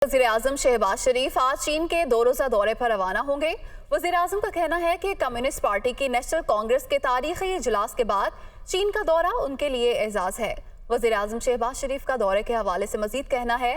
वज़ीर-ए-आज़म शहबाज शरीफ आज चीन के 2 रोज़ा दौरे पर रवाना होंगे। वज़ीर-ए-आज़म का कहना है कि कम्युनिस्ट पार्टी की नेशनल कांग्रेस के तारीखी इजलास के बाद चीन का दौरा उनके लिए एजाज़ है। वज़ीर-ए-आज़म शहबाज शरीफ का दौरे के हवाले से मज़ीद कहना है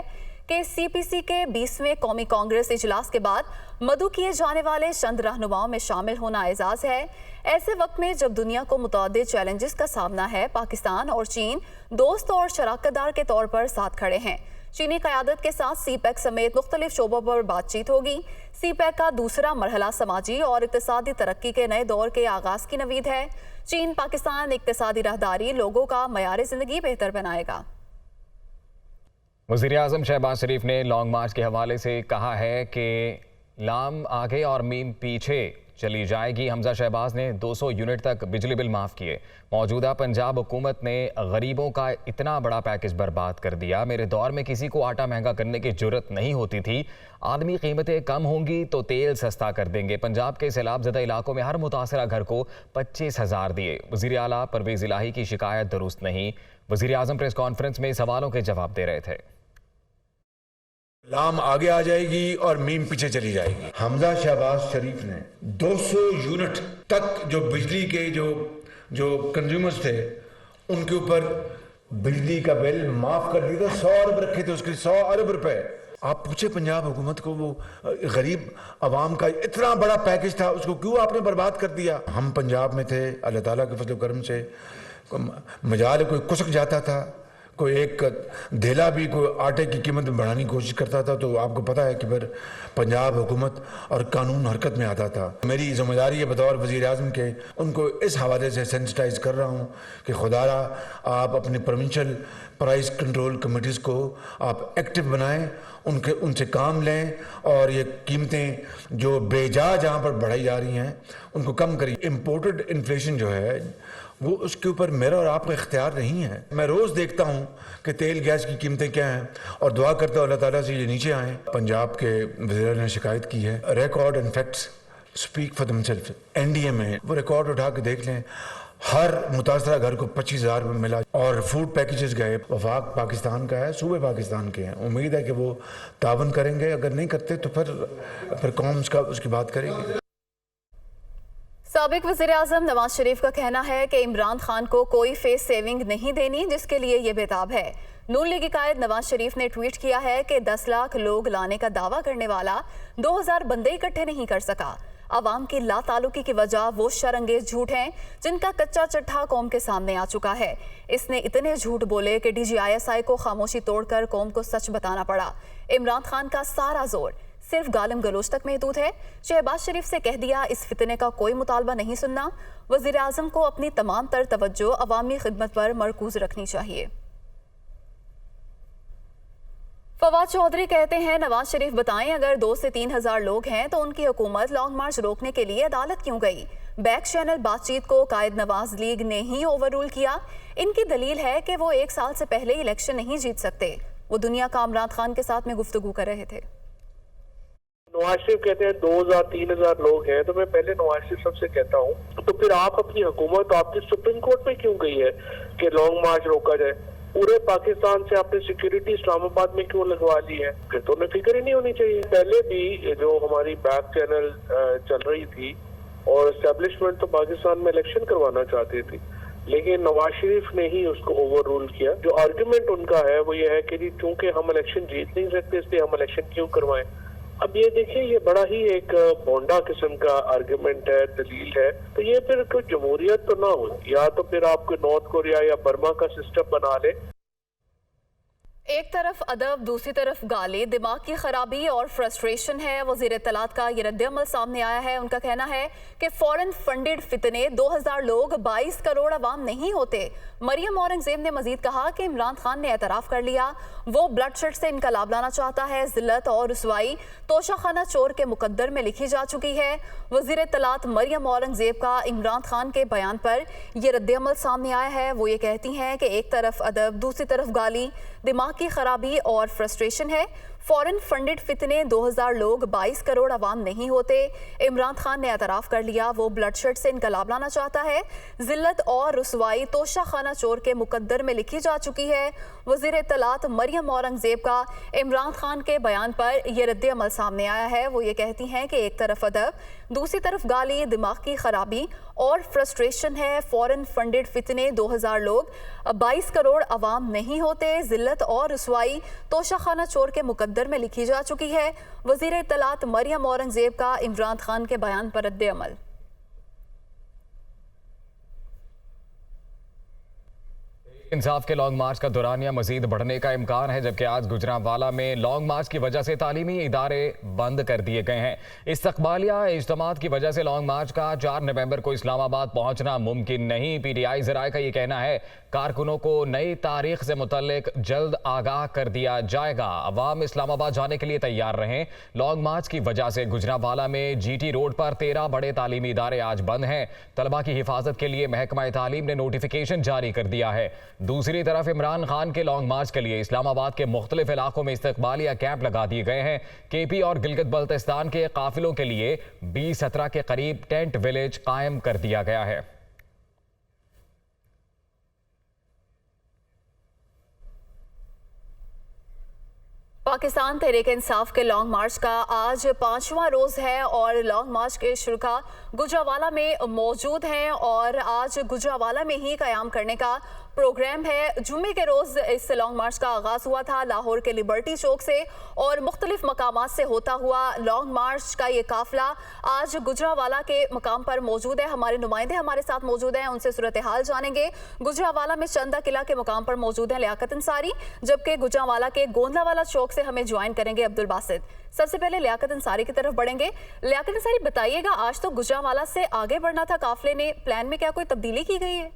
कि CPC के 20वें कौमी कांग्रेस इजलास के बाद मदऊ किए जाने वाले चंद रहनुमाओं में शामिल होना एजाज़ है। ऐसे वक्त में जब दुनिया को मुतअद्दिद चैलेंजेस का सामना है, पाकिस्तान और चीन दोस्त और शराकतदार के तौर पर साथ खड़े हैं। चीनी क़यादत के साथ CPEC समेत मुख्तलिफ शोबों पर बातचीत होगी। CPEC का दूसरा मरहला समाजी और इक़्तिसादी तरक्की के नए दौर के आगाज़ की नवीद है। चीन पाकिस्तान इक़्तिसादी राहदारी लोगों का मयार ज़िंदगी बेहतर बनाएगा। वज़ीर-ए-आज़म शहबाज शरीफ ने लॉन्ग मार्च के हवाले से कहा है कि लाम आगे और मीम पीछे चली जाएगी। हमजा शहबाज ने 200 यूनिट तक बिजली बिल माफ़ किए। मौजूदा पंजाब हुकूमत ने गरीबों का इतना बड़ा पैकेज बर्बाद कर दिया। मेरे दौर में किसी को आटा महंगा करने की जुर्रत नहीं होती थी। आदमी कीमतें कम होंगी तो तेल सस्ता कर देंगे। पंजाब के सैलाब ज़दा इलाकों में हर मुतासरा घर को 25,000 दिए। वज़ीर आला परवेज़ इलाही की शिकायत दुरुस्त नहीं। वज़ीर-ए-आज़म प्रेस कॉन्फ्रेंस में सवालों के जवाब दे रहे थे। लाम आगे आ जाएगी और मीम पीछे चली जाएगी। हमजा शहबाज शरीफ ने 200 यूनिट तक जो बिजली के जो कंज्यूमर्स थे उनके ऊपर बिजली का बिल माफ कर दिया था। 100 अरब रखे थे उसके 100 अरब रुपए। आप पूछे पंजाब हुकूमत को, वो गरीब आवाम का इतना बड़ा पैकेज था, उसको क्यों आपने बर्बाद कर दिया? हम पंजाब में थे, अल्लाह ताला के फजल करम से मजाल कोई कुसक जाता था, कोई एक धेला भी कोई आटे की कीमत बढ़ाने की कोशिश करता था, तो आपको पता है कि फिर पंजाब हुकूमत और कानून हरकत में आता था। मेरी जिम्मेदारी है बतौर वज़ीर-ए-आज़म के उनको इस हवाले से सेंसिटाइज कर रहा हूँ कि खुदारा आप अपने प्रोविंशियल प्राइस कंट्रोल कमेटीज़ को आप एक्टिव बनाएं, उनसे काम लें और ये कीमतें जो बेजा जहाँ पर बढ़ाई जा रही हैं उनको कम करिए। इम्पोर्टेड इन्फ्लेशन जो है वो उसके ऊपर मेरा और आपका इख्तियार नहीं है। मैं रोज़ देखता हूँ कि तेल गैस की कीमतें क्या हैं और दुआ करता हूँ अल्लाह ताला से ये नीचे आएँ। पंजाब के वज़ीर ने शिकायत की है। Record and facts speak for themselves. NDA में वो रिकॉर्ड उठा के देख लें, हर मुतासरा घर को 25,000 रुपये मिला और फूड पैकेजेस गए। वफाक पाकिस्तान का है, सूबे पाकिस्तान के हैं। उम्मीद है कि वो तावन करेंगे। अगर नहीं करते तो फिर कौम उसकी बात करेगी। साबिक वज़ीर-ए-आज़म नवाज शरीफ का कहना है कि इमरान खान को कोई फेस सेविंग नहीं देनी, जिसके लिए ये बेताब है। नून लीग कायद नवाज शरीफ ने ट्वीट किया है कि 10 लाख लोग लाने का दावा करने वाला 2000 बंदे इकट्ठे नहीं कर सका। आवाम की लाताल्लुकी की वजह वो शरंगेज झूठ हैं जिनका कच्चा चट्ठा कौम के सामने आ चुका है। इसने इतने झूठ बोले कि DGISI को खामोशी तोड़कर कौम को सच बताना पड़ा। इमरान खान का सारा जोर सिर्फ गालिम गलोच तक महदूद है। शहबाज शरीफ से कह दिया इस फितने का कोई मुतालबा नहीं सुनना। वज़ीर-ए-आज़म को अपनी तमाम तर तवज्जो अवामी खिदमत पर मरकूज रखनी चाहिए। फवाद चौधरी कहते हैं नवाज शरीफ बताएं, अगर 2 से 3 हज़ार लोग हैं तो उनकी हुकूमत लॉन्ग मार्च रोकने के लिए अदालत क्यों गई? बैक चैनल बातचीत को कायद नवाज लीग ने ही ओवर रूल किया। इनकी दलील है कि वो 1 साल से पहले इलेक्शन नहीं जीत सकते। वो दुनिया का इमरान खान के साथ में गुफ्तगू कर रहे थे। नवाज शरीफ कहते हैं 2,000-3,000 लोग हैं, तो मैं पहले नवाज शरीफ सबसे कहता हूँ, तो फिर आप अपनी हुकूमत आपकी सुप्रीम कोर्ट में क्यों गई है कि लॉन्ग मार्च रोका जाए? पूरे पाकिस्तान से आपने सिक्योरिटी इस्लामाबाद में क्यों लगवा ली है? फिर तो उन्हें फिक्र ही नहीं होनी चाहिए। पहले भी जो हमारी बैक चैनल चल रही थी और एस्टेब्लिशमेंट तो पाकिस्तान में इलेक्शन करवाना चाहती थी, लेकिन नवाज शरीफ ने ही उसको ओवर रूल किया। जो आर्ग्यूमेंट उनका है वो ये है कि चूंकि हम इलेक्शन जीत नहीं सकते इसलिए हम इलेक्शन क्यों करवाएं। अब ये देखिए, ये बड़ा ही एक बोंडा किस्म का आर्गुमेंट है, दलील है। तो ये फिर कोई जमहूरियत तो ना हो, या तो फिर आप कोई नॉर्थ कोरिया या बर्मा का सिस्टम बना ले। एक तरफ अदब, दूसरी तरफ गाली, दिमाग की खराबी और फ्रस्ट्रेशन है। वज़ीर इत्तलात का ये रद्द-ए-अमल सामने आया है। उनका कहना है कि फॉरेन फंडेड फितने 2000 लोग 22 करोड़ अवाम नहीं होते। मरियम औरंगजेब ने मजीद कहा कि इमरान खान ने एतराफ़ कर लिया वो ब्लडशेड से इनकलाब लाना चाहता है। जिल्लत और रुसवाई तोशाखाना चोर के मुकद्दर में लिखी जा चुकी है। वज़ीर इत्तलात मरियम औरंगजेब का इमरान खान के बयान पर यह रद्द-ए-अमल सामने आया है। वो ये कहती हैं कि एक तरफ अदब, दूसरी तरफ गाली, दिमाग की खराबी और फ्रस्ट्रेशन है। फॉरेन फंडेड फितने 2000 लोग 22 करोड़ अवाम नहीं होते। इमरान खान ने एतराफ़ कर लिया वो ब्लडशेड से इनकलाब लाना चाहता है। जिल्लत और रुसवाई तोशा खाना चोर के मुकद्दर में लिखी जा चुकी है। वज़ीर इत्तलात मरियम औरंगज़ेब का इमरान खान के बयान पर यह रद्द अमल सामने आया है। वो ये कहती हैं कि एक तरफ अदब, दूसरी तरफ गाली, दिमाग की खराबी और फ्रस्ट्रेशन है। फॉरेन फंडेड फितने 2000 लोग 22 करोड़ अवाम नहीं होते। जिल्लत और रुसवाई तोशा खाना चोर के मुकद्दर में लिखी जा चुकी है। वज़ीर इत्तलात मरियम औरंगज़ेब का इमरान खान के बयान पर रद्द अमल। इंसाफ के लॉन्ग मार्च का दौरानिया मजीद बढ़ने का इम्कान है, जबकि आज गुजरांवाला में लॉन्ग मार्च की वजह से तालीमी इदारे बंद कर दिए गए हैं। इस्तकबालिया इज्तिमात की वजह से लॉन्ग मार्च का 4 नवंबर को इस्लामाबाद पहुंचना मुमकिन नहीं। PTI ज़राए का ये कहना है कारकुनों को नई तारीख से मुतल्लिक जल्द आगाह कर दिया जाएगा। अवाम इस्लामाबाद जाने के लिए तैयार रहें। लॉन्ग मार्च की वजह से गुजरांवाला में GT रोड पर 13 बड़े तालीमी इदारे आज बंद हैं। तलबा की हिफाजत के लिए महकमा तालीम ने नोटिफिकेशन जारी कर दिया है। दूसरी तरफ इमरान खान के लॉन्ग मार्च के लिए इस्लामाबाद के मुख्तलिफ इलाकों में इस्तकबालिया कैंप लगा दिए गए हैं। KP और गिलगित बल्तिस्तान के काफिलों के लिए 20-17 के करीब टेंट विलेज कायम कर दिया गया है। पाकिस्तान तहरीक इंसाफ के लॉन्ग मार्च का आज 5वां रोज़ है और लॉन्ग मार्च के शुरा गुजरांवाला में मौजूद हैं और आज गुजरांवाला में ही क़याम करने का प्रोग्राम है। जुम्मे के रोज़ इस लॉन्ग मार्च का आगाज़ हुआ था लाहौर के लिबर्टी चौक से और मुख्तलिफ मकामात से होता हुआ लॉन्ग मार्च का ये काफ़िला आज गुजरांवाला के मकाम पर मौजूद है। हमारे नुमाइंदे हमारे साथ मौजूद हैं, उनसे सूरत हाल जानेंगे। गुजरांवाला में चंदा किला के मकाम पर मौजूद है लियाकत अंसारी, जबकि गुजरांवाला के गोंदलावाला चौक से हमें ज्वाइन करेंगे अब्दुल बासित। सबसे पहले लियाकत अंसारी की तरफ बढ़ेंगे। लियाकत अंसारी, बताइएगा, आज तो गुजरांवाला से आगे बढ़ना था काफिले ने, प्लान में क्या कोई तब्दीली की गई है?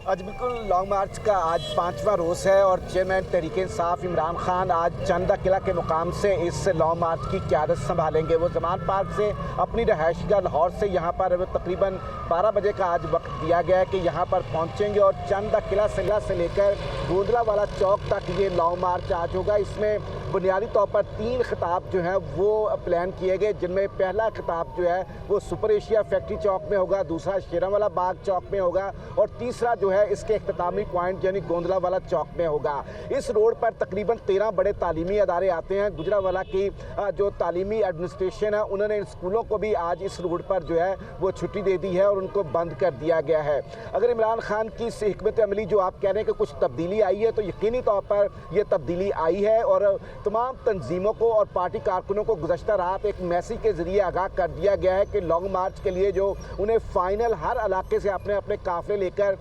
आज बिल्कुल लॉन्ग मार्च का आज 5वां रोज़ है और चेयरमैन तहरीक इंसाफ इमरान खान आज चंदा किला के मुकाम से इस लॉन्ग मार्च की क़यादत संभालेंगे। वो जमान पार्क से अपनी रहायशगाह लाहौर से यहाँ पर तकरीबन 12 बजे का आज वक्त दिया गया है कि यहाँ पर पहुँचेंगे और चंदा किला से लेकर गोंदलावाला चौक तक ये लॉन्ग मार्च आज होगा। इसमें बुनियादी तौर पर 3 खिताब जो हैं वो प्लान किए गए, जिनमें पहला खिताब जो है वो सुपर एशिया फैक्ट्री चौक में होगा, दूसरा शेरांवाला बाग चौक में होगा और तीसरा जो है इसके इख्तितामी पॉइंट यानी गोंदलावाला चौक में होगा। इस रोड पर तकरीबन 13 बड़े तालीमी अदारे आते हैं। गुजरांवाला की जो तालीमी एडमिनिस्ट्रेशन है उन्होंने इन स्कूलों को भी आज इस रोड पर जो है वो छुट्टी दे दी है और उनको बंद कर दिया गया है। अगर इमरान खान की हिकमत अमली जो आप कह रहे हैं कि कुछ तब्दीली आई है, तो यकीनी तौर पर यह तब्दीली आई है और तमाम तंजीमों को और पार्टी कारकुनों को गुज़श्ता रात एक मैसेज के ज़रिए आगाह कर दिया गया है कि लॉन्ग मार्च के लिए जो उन्हें फाइनल हर इलाके से अपने अपने काफ़िले लेकर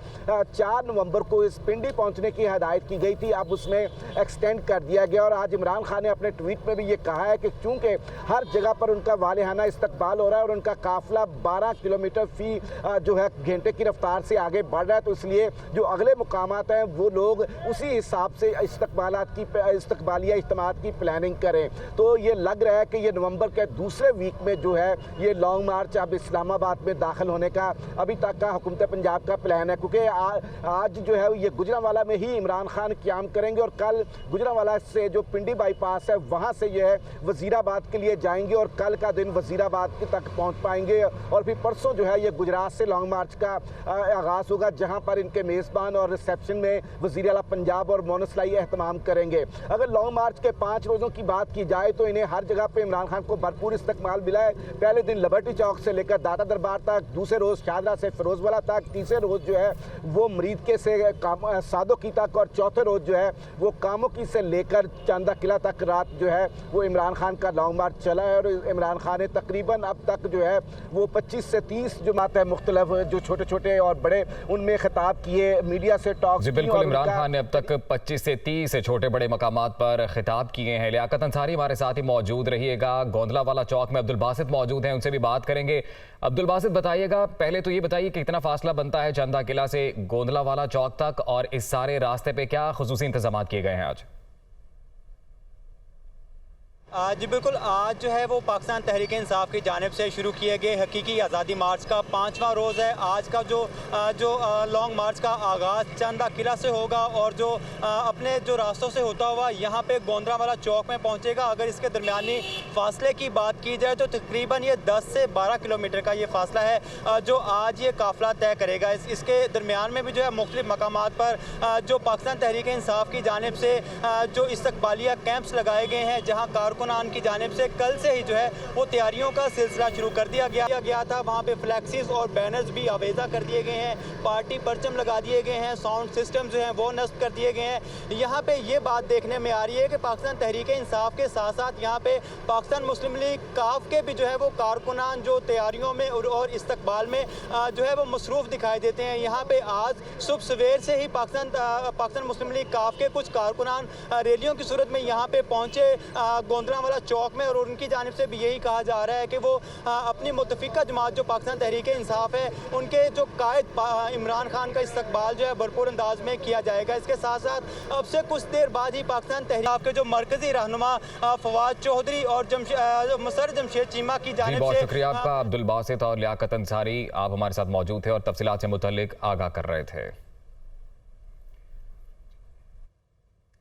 4 नवंबर को इस पिंडी पहुंचने की हदायत की गई थी, अब उसमें एक्सटेंड कर दिया गया। और आज इमरान खान ने अपने ट्वीट में भी ये कहा है कि चूँकि हर जगह पर उनका वालिहाना इस्तकबाल हो रहा है और उनका काफ़िला 12 किलोमीटर फी जो है घंटे की रफ्तार से आगे बढ़ रहा है, तो इसलिए जो अगले मुकामात हैं वो लोग उसी हिसाब से इस्तकबालिया इज्तिमात की प्लानिंग करें। तो ये लग रहा है कि ये नवंबर के दूसरे वीक में जो है ये लॉन्ग मार्च अब इस्लामाबाद में दाखिल होने का अभी तक का हुकूमत पंजाब का प्लान है, क्योंकि आज जो है ये गुजरांवाला में ही इमरान खान क़याम करेंगे और कल गुजरांवाला से जो पिंडी बाईपास है वहाँ से जो है वज़ीराबाद के लिए जाएंगे और कल का दिन वज़ीराबाद तक पहुँच पाएंगे और फिर परसों जो है ये गुजरात से लॉन्ग मार्च का आगाज़ होगा, जहाँ पर इनके मेज़बान और रिसेप्शन में वज़ीर आला पंजाब और मोनसलाई एहतमाम करेंगे। अगर लॉन्ग मार्च के 5 रोज़ों की बात की जाए तो इन्हें हर जगह पे इमरान खान को भरपूर इस्तकबाल मिला है। पहले दिन लिबर्टी चौक से लेकर दाता दरबार तक, दूसरे रोज़ शाहदरा से फिरोजवाला तक, तीसरे रोज़ जो है वो मरीदके से सादोकी तक और चौथे रोज़ जो है वो कामोकी से लेकर चंदा किला तक रात जो है वो इमरान खान का लॉन्ग मार्च चला है। और इमरान खान ने तकरीबन अब तक जो है वो 25 से 30 जुमात है मुख्तलिफ जो छोटे छोटे और बड़े उनमें खिताब किए, मीडिया से टॉक। जी बिल्कुल, इमरान खान ने अब तक 25 से 30 छोटे बड़े मकामात पर खिताब किए हैं। लियाकत अंसारी हमारे साथ ही मौजूद रहिएगा। गोंदलावाला चौक में अब्दुल बासित मौजूद हैं, उनसे भी बात करेंगे। अब्दुल बासित, बताइएगा, पहले तो ये बताइए कि कितना फासला बनता है चंदा किला से गोंदलावाला चौक तक और इस सारे रास्ते पे क्या खुसूसी इंतजाम किए गए हैं आज? जी बिल्कुल, आज जो है वो पाकिस्तान तहरीक इंसाफ की जानिब से शुरू किए गए हकीकी आज़ादी मार्च का 5वां रोज़ है। आज का जो लॉन्ग मार्च का आगाज़ चंदा किला से होगा और जो अपने जो रास्तों से होता हुआ यहाँ पे गोंदरावाला चौक में पहुँचेगा। अगर इसके दरमियानी फासले की बात की जाए तो तकरीबन ये 10 से 12 किलोमीटर का ये फासला है जो आज ये काफ़िला तय करेगा। इसके दरमियान में भी जो है मुख्तलिफ मकामात पर जो पाकिस्तान तहरीक इंसाफ की जानिब से जो इस्तकबालिया कैंप्स लगाए गए हैं, जहाँ कारकुनान की जानिब से कल से ही जो है वो तैयारियों का सिलसिला शुरू कर दिया गया था। वहाँ पे फ्लैक्सीज और बैनर्स भी आवेज़ा कर दिए गए हैं, पार्टी परचम लगा दिए गए हैं, साउंड सिस्टम जो हैं वो नस्ब कर दिए गए हैं। यहाँ पे ये बात देखने में आ रही है कि पाकिस्तान तहरीक इंसाफ के साथ साथ यहाँ पे पाकिस्तान मुस्लिम लीग काफ के भी जो है वो कारकुनान जो तैयारियों में और इस्तकबाल में जो है वो मसरूफ़ दिखाई देते हैं। यहाँ पे आज सुबह सवेर से ही पाकिस्तान मुस्लिम लीग काफ के कुछ कारकुनान रैलियों की सूरत में यहाँ पे पहुँचे गोंदरावाला चौक में, और उनकी जानिब से भी यही कहा जा रहा है कि वो अपनी मुतफिका जमात जो पाकिस्तान तहरीक इंसाफ है उनके जो कायद इमरान खान का इस्तकबाल जो है भरपूर अंदाज में किया जाएगा। इसके साथ साथ अब से कुछ देर बाद ही पाकिस्तान तहरीक के जो मरकजी रहनुमा फवाद चौधरी और मसर जमशेद चीमा की जानिब से। बहुत शुक्रिया आपका अब्दुल बासित और लियाकत अंसारी, आप हमारे साथ मौजूद थे और तफसीलात से मुतल्लिक आगाह कर रहे थे।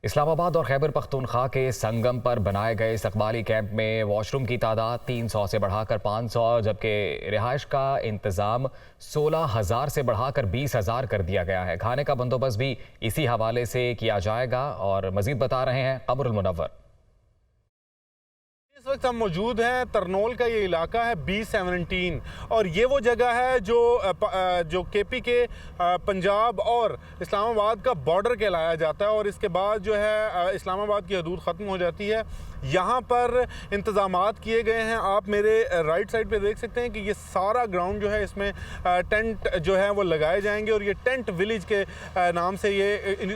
इस्लामाबाद और खैबर पख्तूनख्वा के संगम पर बनाए गए इस्तकबाली कैंप में वॉशरूम की तादाद 300 से बढ़ाकर 500, जबकि रिहाइश का इंतज़ाम 16,000 से बढ़ाकर 20,000 कर दिया गया है। खाने का बंदोबस्त भी इसी हवाले से किया जाएगा। और मज़ीद बता रहे हैं कमरुल मुनव्वर। इस वक्त हम मौजूद हैं तरनोल का ये इलाका है B17, और ये वो जगह है जो KP के पंजाब और इस्लामाबाद का बॉर्डर कहलाया जाता है, और इसके बाद जो है इस्लामाबाद की हदूद ख़त्म हो जाती है। यहाँ पर इंतज़ामात किए गए हैं। आप मेरे राइट साइड पे देख सकते हैं कि ये सारा ग्राउंड जो है इसमें टेंट जो है वो लगाए जाएंगे, और ये टेंट विलेज के नाम से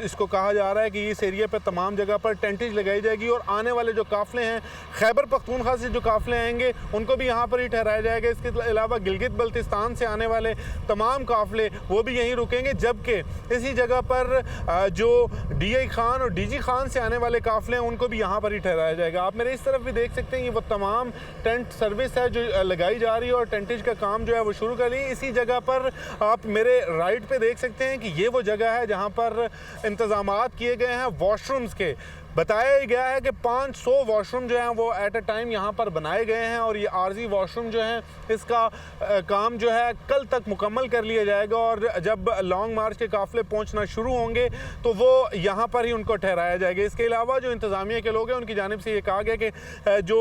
इसको कहा जा रहा है कि इस एरिया पर तमाम जगह पर टेंटेज लगाई जाएगी। और आने वाले जो काफ़िले हैं खैबर पख्तूनख्वा से जो काफ़िले आएंगे उनको भी यहाँ पर ही ठहराया जाएगा। इसके अलावा गिलगित बल्तिस्तान से आने वाले तमाम काफ़िले वो भी यहीं रुकेंगे, जबकि इसी जगह पर जो DI खान और DG खान से आने वाले काफ़िले हैं उनको भी यहाँ पर ही ठहराया जाएगा। आप मेरे इस तरफ भी देख सकते हैं ये वो तमाम टेंट सर्विस है जो लगाई जा रही है, और टेंटेज का काम जो है वो शुरू कर ली। इसी जगह पर आप मेरे राइट पे देख सकते हैं कि ये वो जगह है जहाँ पर इंतज़ामात किए गए हैं वॉशरूम्स के। बताया गया है कि 500 वॉशरूम जो हैं वो एट अ टाइम यहाँ पर बनाए गए हैं, और ये आर्जी वॉशरूम जो हैं इसका काम जो है कल तक मुकम्मल कर लिया जाएगा। और जब लॉन्ग मार्च के काफ़िले पहुँचना शुरू होंगे तो वो यहाँ पर ही उनको ठहराया जाएगा। इसके अलावा जो इंतज़ामिया के लोग हैं उनकी जानिब से ये कहा गया कि जो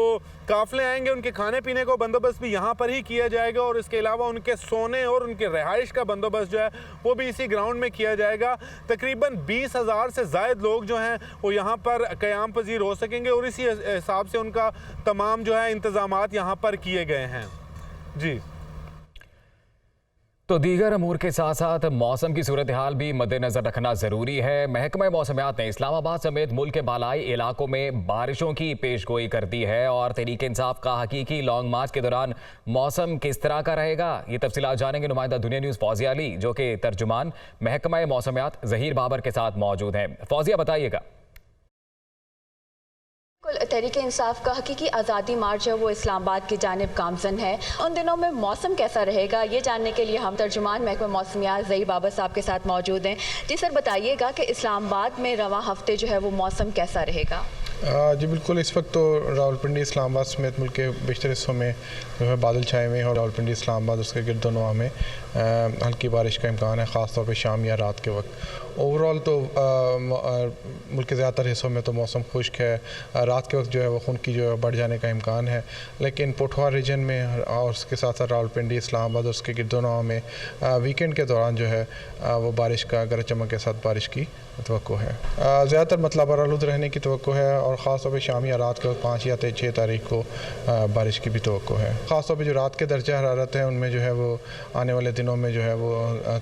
काफ़िले आएंगे उनके खाने पीने का बंदोबस्त भी यहाँ पर ही किया जाएगा, और इसके अलावा उनके सोने और उनके रिहाइश का बंदोबस्त जो है वो भी इसी ग्राउंड में किया जाएगा। तकरीबन 20,000 से ज़ायद लोग जो हैं वो यहाँ पर क़याम पजीर हो सकेंगे, और इसी हिसाब से उनका तमाम जो है इंतज़ामात यहाँ पर किए गए हैं। जी, तो दीगर अमूर के साथ साथ मौसम की सूरत हाल भी मद्देनजर रखना ज़रूरी है। महकमा मौसमियात ने इस्लामाबाद समेत मुल्क के बालाई इलाकों में बारिशों की पेशगोई कर दी है। और तहरीक इंसाफ का हकीकी लॉन्ग मार्च के दौरान मौसम किस तरह का रहेगा, ये तफसीलात जानेंगे नुमाइंदा दुनिया न्यूज़ फौजिया अली, जो कि तर्जुमान महकमा मौसमियात ज़हीर बाबर के साथ मौजूद हैं। फौजिया, बताइएगा। तहरीक इंसाफ का हकीकी आज़ादी मार्च है वो इस्लामाबाद की जानिब गामज़न है। उन दिनों में मौसम कैसा रहेगा ये जानने के लिए हम तर्जुमान महकमा मौसमियात ज़हीर बाबर साहब के साथ मौजूद हैं। जी सर, बताइएगा कि इस्लामाबाद में रवां हफ्ते जो है वो मौसम कैसा रहेगा? जी बिल्कुल, इस वक्त तो रावलपिंडी इस्लामाबाद समेत मुल्क के बेशतर हिस्सों में जो है बादल छाए हुए हैं, और रावलपिंडी इस्लामाबाद उसके गिरदोनवा में हल्की बारिश का इम्कान है, ख़ास तौर पे शाम या रात के वक्त। ओवरऑल तो मुल्क के ज़्यादातर हिस्सों में तो मौसम खुश्क है। रात के वक्त जो है वो खुनकी जो है बढ़ जाने का इम्कान है, लेकिन पोठवार रीजन में और उसके साथ साथ रावलपिंडी इस्लामाबाद और उसके गिरदोनवा में वीकेंड के दौरान जो है वो बारिश का गरज चमक के साथ बारिश की तवक्को है। ज़्यादातर मतलब आलूद रहने की तवक्को है, और ख़ास तौर पे शाम या रात को 5 या 6 तारीख को बारिश की भी तवक्को है। ख़ास तौर पे जो रात के दर्जा हरारत है उनमें जो है वो आने वाले दिनों में जो है वो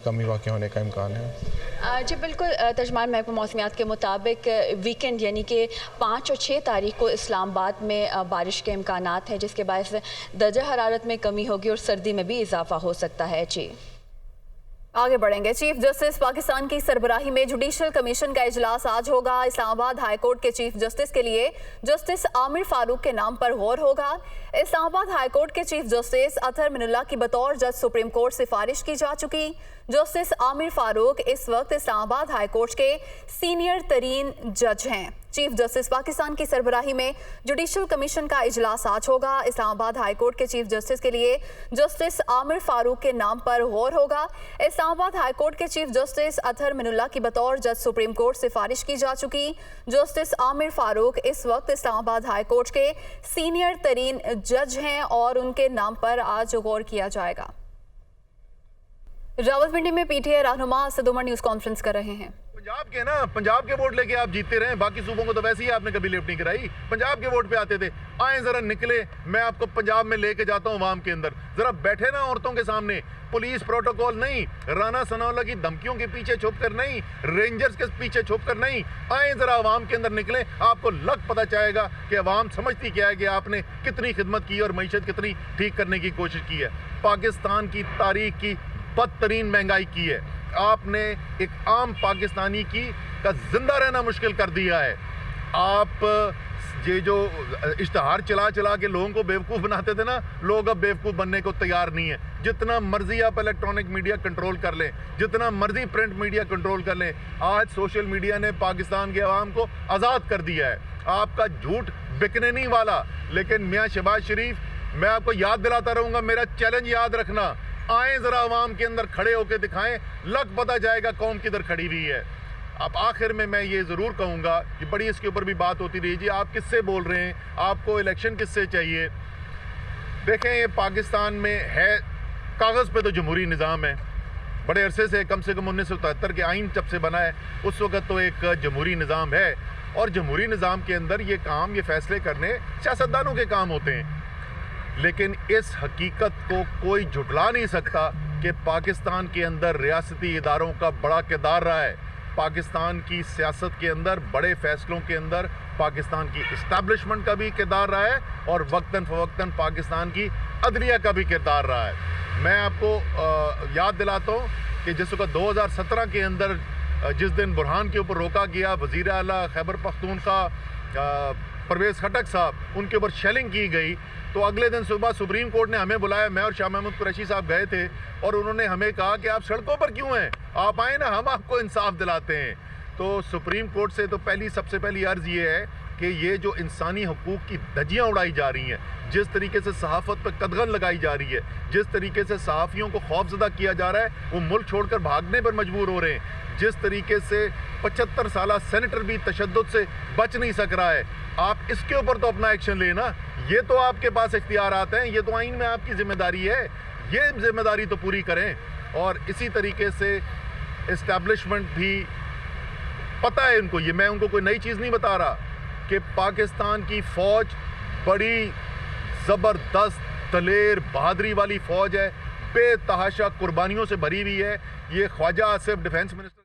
कमी वाक़ होने का इम्कान है। जी बिल्कुल, तर्जुमान महकमा मौसमियात के मुताबिक वीकेंड यानी कि 5 और 6 तारीख को इस्लामाबाद में बारिश के इम्कानात हैं, जिसके बायस दर्जा हरारत में कमी होगी और सर्दी में भी इजाफा हो सकता है। जी। आगे बढ़ेंगे। चीफ जस्टिस पाकिस्तान की सरबराही में जुडिशल कमीशन का इजलास आज होगा। इस्लामाबाद हाई कोर्ट के चीफ जस्टिस के लिए जस्टिस आमिर फारूक के नाम पर गौर होगा। इस्लामाबाद हाई कोर्ट के चीफ जस्टिस अतहर मिनुल्लाह की बतौर जज सुप्रीम कोर्ट सिफारिश की जा चुकी। जस्टिस आमिर फारूक इस वक्त इस्लामाबाद हाई कोर्ट के सीनियर तरीन जज हैं। चीफ जस्टिस पाकिस्तान की सरबराही में जुडिशल कमीशन का इजलास आज होगा। इस्लामाबाद हाई कोर्ट के चीफ जस्टिस के लिए जस्टिस आमिर फारूक के नाम पर गौर होगा। इस्लामाबाद हाई कोर्ट के चीफ जस्टिस अतहर मिनुल्लाह की बतौर जज सुप्रीम कोर्ट सिफारिश की जा चुकी। जस्टिस आमिर फारूक इस वक्त इस्लामाबाद हाई कोर्ट के सीनियर तरीन जज हैं और उनके नाम पर आज गौर किया जाएगा। रावलपिंडी में पीटीआई रहनुमा असद उमर न्यूज कॉन्फ्रेंस कर रहे हैं। पंजाब के ना, पंजाब के वोट लेके आप जीतते रहे, बाकी सूबों को तो वैसे ही आपने कभी लिफ्ट नहीं कराई। पंजाब के वोट पे आते थे, आए जरा निकले, मैं आपको पंजाब में लेके जाता हूँ आवाम के अंदर। जरा बैठे ना औरतों के सामने, पुलिस प्रोटोकॉल नहीं, राना सनाउल्लाह की धमकियों के पीछे छुप कर नहीं, रेंजर्स के पीछे छुप कर नहीं, आए जरा आवाम के अंदर निकले, आपको लग पता चाहेगा कि आवाम समझती क्या है कि आपने कितनी खिदमत की और मईशत कितनी ठीक करने की कोशिश की है। पाकिस्तान की तारीख की बदतरीन महंगाई की है आपने, एक आम पाकिस्तानी की का जिंदा रहना मुश्किल कर दिया है। आप ये जो इश्तहार चला चला के लोगों को बेवकूफ़ बनाते थे ना, लोग अब बेवकूफ़ बनने को तैयार नहीं है। जितना मर्जी आप इलेक्ट्रॉनिक मीडिया कंट्रोल कर लें, जितना मर्जी प्रिंट मीडिया कंट्रोल कर लें, आज सोशल मीडिया ने पाकिस्तान के अवाम को आज़ाद कर दिया है। आपका झूठ बिकने नहीं वाला। लेकिन मियाँ शहबाज शरीफ, मैं आपको याद दिलाता रहूँगा, मेरा चैलेंज याद रखना, आए जरा आवाम के अंदर खड़े होकर दिखाएं, लग पता जाएगा कौम किधर खड़ी हुई है। अब आखिर में मैं ये ज़रूर कहूँगा कि बड़ी इसके ऊपर भी बात होती रही जी, आप किससे बोल रहे हैं, आपको इलेक्शन किससे चाहिए। देखें, ये पाकिस्तान में है, कागज़ पे तो जमहूरी निज़ाम है, बड़े अरसे से, कम से कम 1973 के आइन जब से बना है उस वक़्त तो एक जमहूरी निज़ाम है। और जमहूरी निज़ाम के अंदर ये काम, ये फ़ैसले करने सियासतदानों के काम होते हैं। लेकिन इस हकीकत को कोई झुटला नहीं सकता कि पाकिस्तान के अंदर रियासती इदारों का बड़ा किरदार रहा है। पाकिस्तान की सियासत के अंदर, बड़े फैसलों के अंदर पाकिस्तान की इस्टेब्लिशमेंट का भी किरदार रहा है और वक्तन फ़वक्तन पाकिस्तान की अदलिया का भी किरदार रहा है। मैं आपको याद दिलाता हूँ कि जिस वक्त 2017 के अंदर जिस दिन बुरहान के ऊपर रोका गया, वज़ीर आला खैबर पख्तूनख्वा परवेज़ खटक साहब, उनके ऊपर शेलिंग की गई, तो अगले दिन सुबह सुप्रीम कोर्ट ने हमें बुलाया, मैं और शाह महमूद कुरैशी साहब गए थे और उन्होंने हमें कहा कि आप सड़कों पर क्यों हैं, आप आए ना, हम आपको इंसाफ दिलाते हैं। तो सुप्रीम कोर्ट से तो सबसे पहली अर्ज़ ये है कि ये जो इंसानी हकूक़ की धज्जियाँ उड़ाई जा रही हैं, जिस तरीके से सहाफ़त पर कदगन लगाई जा रही है, जिस तरीके से सहाफ़ियों को खौफजदा किया जा रहा है, वो मुल्क छोड़कर भागने पर मजबूर हो रहे हैं, जिस तरीके से 75 साला सेनेटर भी तशद्दुद से बच नहीं सक रहा है, आप इसके ऊपर तो अपना एक्शन लेना। ये तो आपके पास इख्तियारात हैं, ये तो आइन में आपकी जिम्मेदारी है, ये जिम्मेदारी तो पूरी करें। और इसी तरीके से इस्टेब्लिशमेंट भी पता है उनको, ये मैं उनको कोई नई चीज़ नहीं बता रहा कि पाकिस्तान की फ़ौज बड़ी ज़बरदस्त, दलेर, बहादुरी वाली फ़ौज है, बेतहाशा कुर्बानियों से भरी हुई है। ये ख्वाजा आसिफ डिफेंस मिनिस्टर।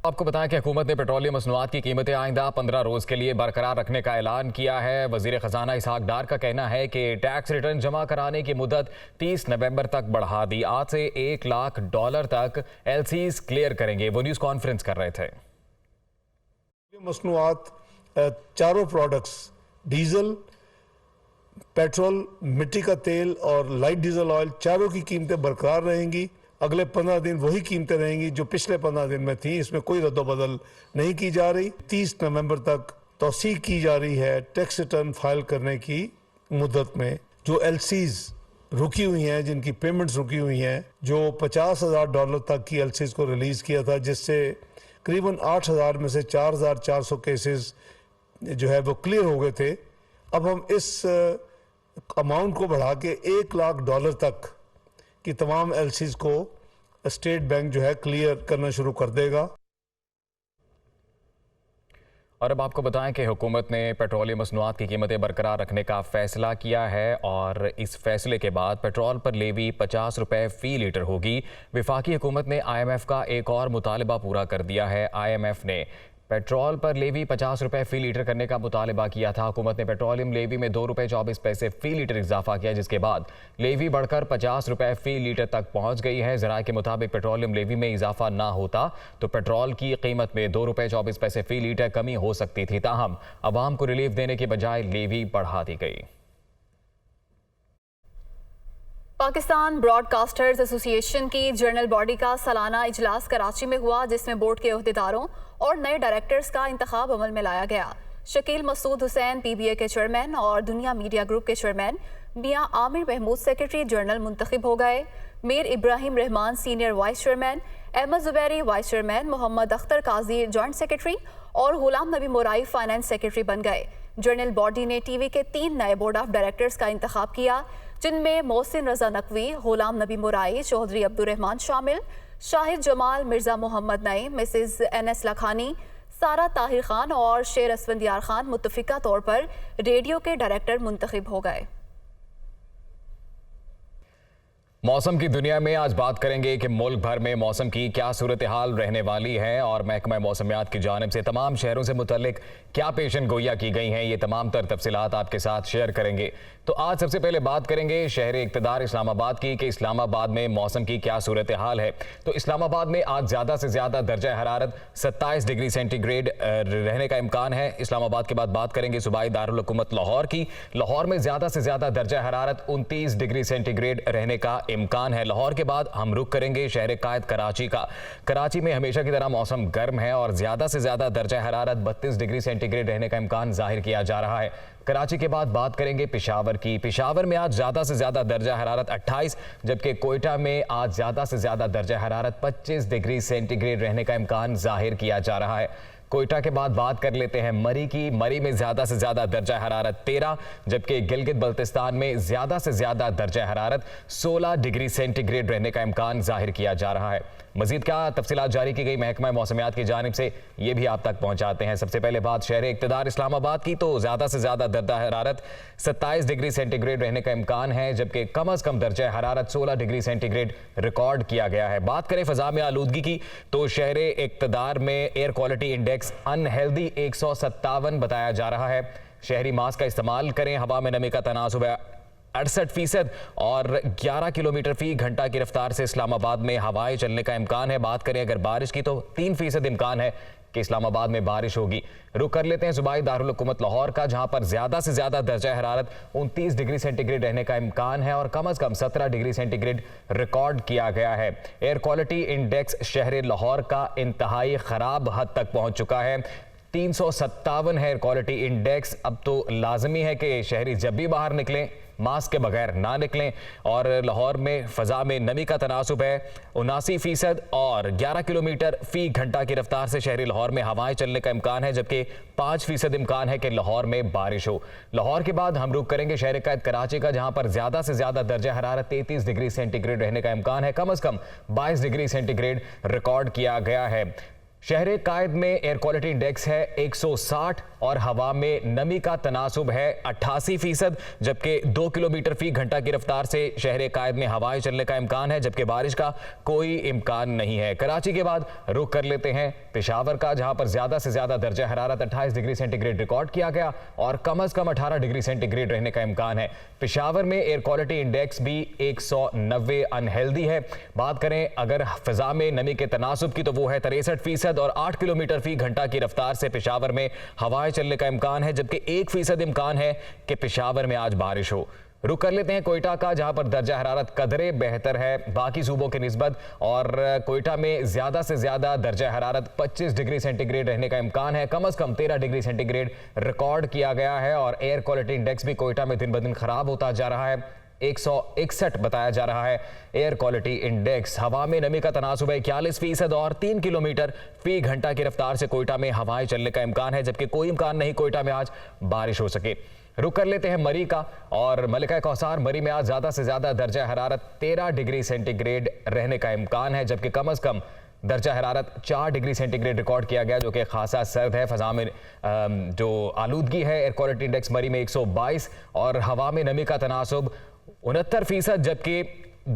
आपको बताएं कि हुकूमत ने पेट्रोलियम मसनूआत की कीमतें आइंदा 15 रोज़ के लिए बरकरार रखने का ऐलान किया है। वज़ीर ख़जाना इसहाक डार का कहना है कि टैक्स रिटर्न जमा कराने की मुद्दत 30 नवंबर तक बढ़ा दी। आज से $1 लाख तक LCs क्लियर करेंगे। वो न्यूज़ कॉन्फ्रेंस कर रहे थे। मसनूआत चारों प्रोडक्ट्स, डीजल, पेट्रोल, मिट्टी का तेल और लाइट डीजल ऑयल, चारों की कीमतें बरकरार रहेंगी। अगले 15 दिन वही कीमतें रहेंगी जो पिछले 15 दिन में थी, इसमें कोई रद्दोबदल नहीं की जा रही। 30 नवंबर तक तौसीह की जा रही है टैक्स रिटर्न फाइल करने की मुद्दत में। जो LCs रुकी हुई हैं, जिनकी पेमेंट्स रुकी हुई हैं, जो $50,000 तक की LCs को रिलीज़ किया था, जिससे करीबन 8,000 में से 4,400 केसेस जो है वो क्लियर हो गए थे। अब हम इस अमाउंट को बढ़ा के $1 लाख तक कि तमाम LCs को स्टेट बैंक जो है क्लियर करना शुरू कर देगा। और अब आपको बताएं कि हुकूमत ने पेट्रोलियम मसनूआत की कीमतें बरकरार रखने का फैसला किया है और इस फैसले के बाद पेट्रोल पर लेवी 50 रुपये फ़ी लीटर होगी। वफाकी हुकूमत ने IMF का एक और मुतालबा पूरा कर दिया है। IMF ने पेट्रोल पर लेवी 50 रुपए फी लीटर करने का मुतालबा किया था। हुकूमत ने पेट्रोलियम लेवी में 2 रुपए 24 पैसे फी लीटर इजाफा किया, जिसके बाद लेवी बढ़कर 50 रुपए फी लीटर तक पहुंच गई है। ज़राए के मुताबिक पेट्रोलियम लेवी में इजाफा ना होता तो पेट्रोल की कीमत में 2 रुपए 24 पैसे फी लीटर कमी हो सकती थी। ताहम अवाम को रिलीफ देने के बजाय लेवी बढ़ा दी गई। पाकिस्तान ब्रॉडकास्टर्स एसोसिएशन की जनरल बॉडी का सालाना इजलास कराची में हुआ, जिसमें बोर्ड के अहदेदारों और नए डायरेक्टर्स का इंतखाब अमल में लाया गया। शकील मसूद हुसैन PBA के चेयरमैन और दुनिया मीडिया ग्रुप के chairman Mian Amir Mahmood secretary general मुंतखब हो गए। Mir Ibrahim Rahman senior vice chairman, Ahmad Zuberi vice chairman, Mohammad Akhtar Qazi joint secretary और गुलाम नबी मुराई फाइनेंस सेक्रेटरी बन गए। जनरल बॉडी ने TV के 3 नए बोर्ड ऑफ डायरेक्टर्स का इंतखाब किया, जिनमें मोहसिन रजा नकवी, गुलाम नबी मुराई, चौधरी अब्दुर्रहमान शामिल, शाहिद जमाल, मिर्जा मोहम्मद नईम, मिसेस NS लखानी, सारा ताहिर खान और शेर असफंदियार खान मुत्तफिका तौर पर रेडियो के डायरेक्टर मुंतखब हो गए। मौसम की दुनिया में आज बात करेंगे कि मुल्क भर में मौसम की क्या सूरत हाल रहने वाली है और महकमा मौसमियात की जानिब से तमाम शहरों से मुतल्लिक क्या पेशन गोइयाँ की गई हैं। ये तमाम तर तफसीलात आपके साथ शेयर करेंगे। तो आज सबसे पहले बात करेंगे शहर इक़्तिदार इस्लामाबाद की कि इस्लामाबाद में मौसम की क्या सूरत हाल है। तो इस्लामाबाद में आज ज़्यादा से ज़्यादा दर्जा हरारत 27 डिग्री सेंटीग्रेड रहने का इम्कान है। इस्लामाबाद के बाद बात करेंगे सूबाई दारुल हुकूमत लाहौर की। लाहौर में ज़्यादा से ज़्यादा दर्जा हरारत 29 डिग्री सेंटीग्रेड रहने का इम्कान है। लाहौर के बाद हम रुख करेंगे शहर कायद कराची का। कराची में हमेशा की तरह मौसम गर्म है और ज़्यादा से ज़्यादा दर्जा हरारत 32 डिग्री सेंटीग्रेड रहने का इम्कान जाहिर किया जा रहा है। कराची के बाद बात करेंगे पेशावर की। पेशावर में आज ज़्यादा से ज़्यादा दर्जा हरारत 28, जबकि कोयटा में आज ज़्यादा से ज़्यादा दर्जा हरारत 25 डिग्री सेंटीग्रेड रहने का इम्कान जाहिर किया जा रहा है। कोयटा के बाद बात कर लेते हैं मरी की। मरी में ज़्यादा से ज़्यादा दर्जा हरारत 13, जबकि गिलगित बल्तिस्तान में ज़्यादा से ज़्यादा दर्जा हरारत 16 डिग्री सेंटीग्रेड रहने का इम्कान जाहिर किया जा रहा है। मजीद क्या तफसीलात जारी की गई महकमा मौसमियात की जानिब से, ये भी आप तक पहुँचाते हैं। सबसे पहले बात शहर इक़्तिदार इस्लामाबाद की, तो ज़्यादा से ज़्यादा दर्जा हरारत 27 डिग्री सेंटीग्रेड रहने का इम्कान है, जबकि कम अज़ कम दर्जा हरारत 16 डिग्री सेंटीग्रेड रिकॉर्ड किया गया है। बात करें फ़ज़ा में आलूदगी की, तो शहर इक़्तिदार में एयर क्वालिटी इंडेक्स अनहेल्दी 157 बताया जा रहा है। शहरी मास्क का इस्तेमाल करें। हवा में नमी का तनासुब 68% और 11 किलोमीटर फी घंटा की रफ्तार से इस्लामाबाद में हवाएं चलने का इम्कान है। बात करें अगर बारिश की, तो 3% इम्कान है कि इस्लामाबाद में बारिश होगी। रुक कर लेते हैं सूबाई दारुल हुकूमत लाहौर का, जहां पर ज्यादा से ज्यादा दर्जा हरारत 29 डिग्री सेंटीग्रेड रहने का इम्कान है और कम अज कम 17 डिग्री सेंटीग्रेड रिकॉर्ड किया गया है। एयर क्वालिटी इंडेक्स शहर लाहौर का इंतहाई खराब हद तक पहुंच चुका है। 357 है एयर क्वालिटी इंडेक्स। अब तो लाजमी है कि शहरी जब भी बाहर निकलें मास्क के बगैर ना निकलें। और लाहौर में फ़ज़ा में नमी का तनासुब है 79% और 11 किलोमीटर फ़ी घंटा की रफ्तार से शहरी लाहौर में हवाएं चलने का इम्कान है, जबकि 5% इम्कान है कि लाहौर में बारिश हो। लाहौर के बाद हम रुक करेंगे शहर कायद कराची का, जहां पर ज़्यादा से ज़्यादा दर्जा हरारत 33 डिग्री सेंटीग्रेड रहने का इम्कान है। कम अज़ कम 22 डिग्री सेंटीग्रेड रिकॉर्ड किया गया है। शहर कायद में एयर क्वालिटी इंडेक्स है 160 और हवा में नमी का तनासुब है 88%, जबकि 2 किलोमीटर फी घंटा की रफ्तार से शहर कायद में हवाएं चलने का इम्कान है, जबकि बारिश का कोई इम्कान नहीं है। कराची के बाद रुख कर लेते हैं पेशावर का, जहां पर ज्यादा से ज्यादा दर्जा हरारत 28 डिग्री सेंटीग्रेड रिकॉर्ड किया गया और कम अज कम 18 डिग्री सेंटीग्रेड रहने का इम्कान है। पेशावर में एयर क्वालिटी इंडेक्स भी 190 अनहेल्दी है। बात करें अगर फिजा में नमी के तनासुब की, तो वो है 63% और 8 किलोमीटर फी घंटा की रफ्तार से पेशावर में हवाएं चलने का इम्कान है, जबकि 1% इम्कान है कि पेशावर में आज बारिश हो। रुक कर लेते हैं कोयटा का, जहां पर दर्जा हरारत कदरे बेहतर है बाकी सूबों के निस्बत और कोयटा में ज्यादा से ज्यादा दर्जा हरारत 25 डिग्री सेंटीग्रेड रहने का इम्कान है। कम अज कम 13 डिग्री सेंटीग्रेड रिकॉर्ड किया गया है और एयर क्वालिटी इंडेक्स भी कोयटा में दिन ब दिन खराब होता जा रहा है। 161 बताया जा रहा है एयर क्वालिटी इंडेक्स। हवा में नमी का तनासुब है 41% और 3 किलोमीटर फी घंटा की रफ्तार से कोयटा में हवाएं चलने का इम्कान है, जबकि कोई इम्कान नहीं कोयटा में आज बारिश हो सके। रुक कर लेते हैं मरी का, और मलिका कौसार मरी में आज ज्यादा से ज्यादा दर्जा हरारत 13 डिग्री सेंटीग्रेड रहने का इम्कान है, जबकि कम अज कम दर्जा हरारत 4 डिग्री सेंटीग्रेड रिकॉर्ड किया गया, जो कि खासा सर्द है। फजा में जो आलूदगी है एयर क्वालिटी इंडेक्स मरी में 122 और हवा में नमी का तनासुब 69%, जबकि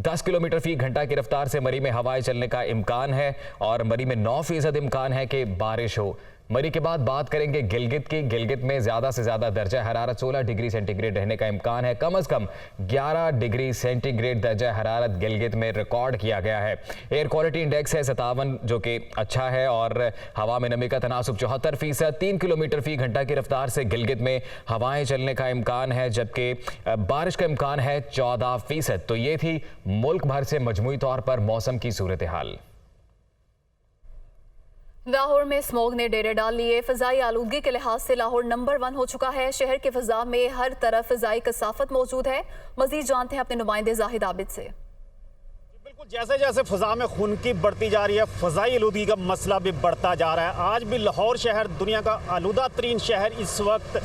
10 किलोमीटर फी घंटा की रफ्तार से मरी में हवाएं चलने का इम्कान है और मरी में 9% इम्कान है कि बारिश हो। मरी के बाद बात करेंगे गिलगित की। गिलगित में ज्यादा से ज्यादा दर्जा हरारत 16 डिग्री सेंटीग्रेड रहने का इम्कान है। कम से कम 11 डिग्री सेंटीग्रेड दर्जा हरारत गिलगित में रिकॉर्ड किया गया है। एयर क्वालिटी इंडेक्स है 57 जो कि अच्छा है और हवा में नमी का तनासुब 74%। 3 किलोमीटर फी घंटा की रफ्तार से गिलगित में हवाएं चलने का इम्कान है, जबकि बारिश का इम्कान है 14%। तो ये थी मुल्क भर से मजमूई तौर पर मौसम की सूरत हाल। लाहौर में स्मॉग ने डेरे डाल लिए। फिजाई आलूदगी के लिहाज से लाहौर नंबर 1 हो चुका है। शहर के फिजा में हर तरफ फिजाई कसाफत मौजूद है। मजीद जानते हैं अपने नुमाइंदे जाहिद आबिद से। बिल्कुल, जैसे जैसे फिजा में खुनकी बढ़ती जा रही है, फिजाई आलूदगी का मसला भी बढ़ता जा रहा है। आज भी लाहौर शहर दुनिया का आलूदा तरीन शहर इस वक्त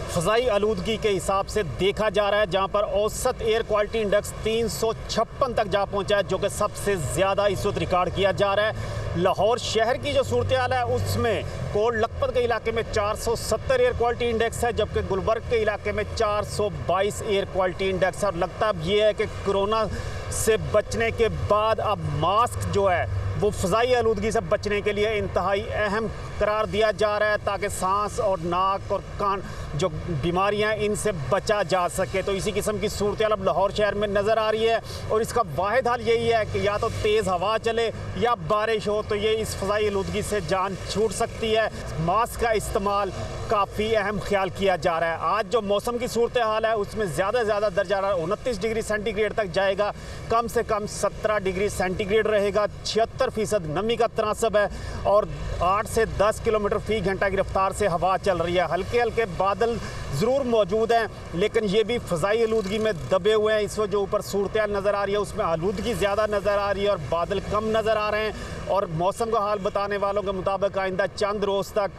फ़ज़ाई आलूदगी के हिसाब से देखा जा रहा है, जहां पर औसत एयर क्वालिटी इंडेक्स 356 तक जा पहुंचा है, जो कि सबसे ज़्यादा इस वक्त रिकॉर्ड किया जा रहा है। लाहौर शहर की जो सूरत हाल है उसमें कोट लखपत के इलाके में 470 एयर क्वालिटी इंडेक्स है, जबकि गुलबर्ग के इलाके में 422 एयर क्वालिटी इंडेक्स है। और लगता अब ये है कि कोरोना से बचने के बाद अब मास्क जो है वो फ़ज़ाई आलूदगी से बचने के लिए इंतहाई अहम करार दिया जा रहा है, ताकि सांस और नाक और कान जो बीमारियां इनसे बचा जा सके। तो इसी किस्म की सूरत हाल अब लाहौर शहर में नज़र आ रही है और इसका वाहिद हल यही है कि या तो तेज़ हवा चले या बारिश हो, तो ये इस फ़ज़ाई आलूदगी से जान छूट सकती है। मास्क का इस्तेमाल काफ़ी अहम ख्याल किया जा रहा है। आज जो मौसम की सूरत हाल है उसमें ज़्यादा से ज़्यादा दर्जा 29 डिग्री सेंटीग्रेड तक जाएगा, कम से कम 17 डिग्री सेंटीग्रेड रहेगा। 76% नमी का तनासब है और 8 से 10 किलोमीटर फी घंटा की रफ्तार से हवा चल रही है। हल्के हल्के बादल ज़रूर मौजूद हैं, लेकिन ये भी फ़ज़ाई आलूदगी में दबे हुए हैं। इस वक्त जो ऊपर सूरत हाल नज़र आ रही है उसमें आलूदगी ज़्यादा नज़र आ रही है और बादल कम नज़र आ रहे हैं। और मौसम का हाल बताने वालों के मुताबिक आइंदा चंद रोज़ तक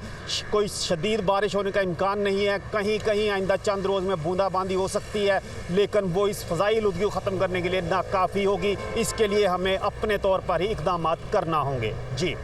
कोई शदीद बारिश होने का इम्कान नहीं है। कहीं कहीं आइंदा चंद रोज़ में बूंदाबांदी हो सकती है, लेकिन वो इस फ़ज़ाई आलूदगी को ख़त्म करने के लिए नाकाफ़ी होगी। इसके लिए हमें अपने तौर पर ही इक़दाम करना होंगे। जी।